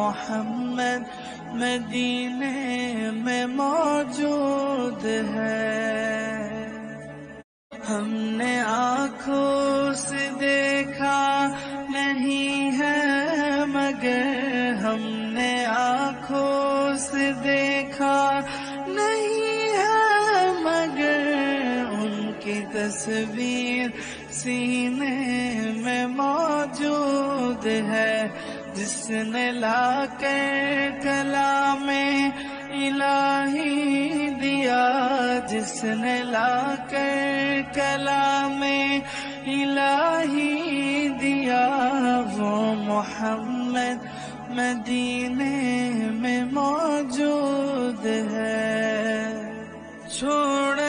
मोहम्मद मदीने में मौजूद है। हमने आँखों से देखा नहीं है मगर, हमने आँखों से देखा नहीं है मगर, उनकी तस्वीर सीने में मौजूद है। जिसने लाकर कलामे इलाही दिया, जिसने लाकर कलामे इलाही दिया, वो मोहम्मद मदीने में मौजूद है। छोड़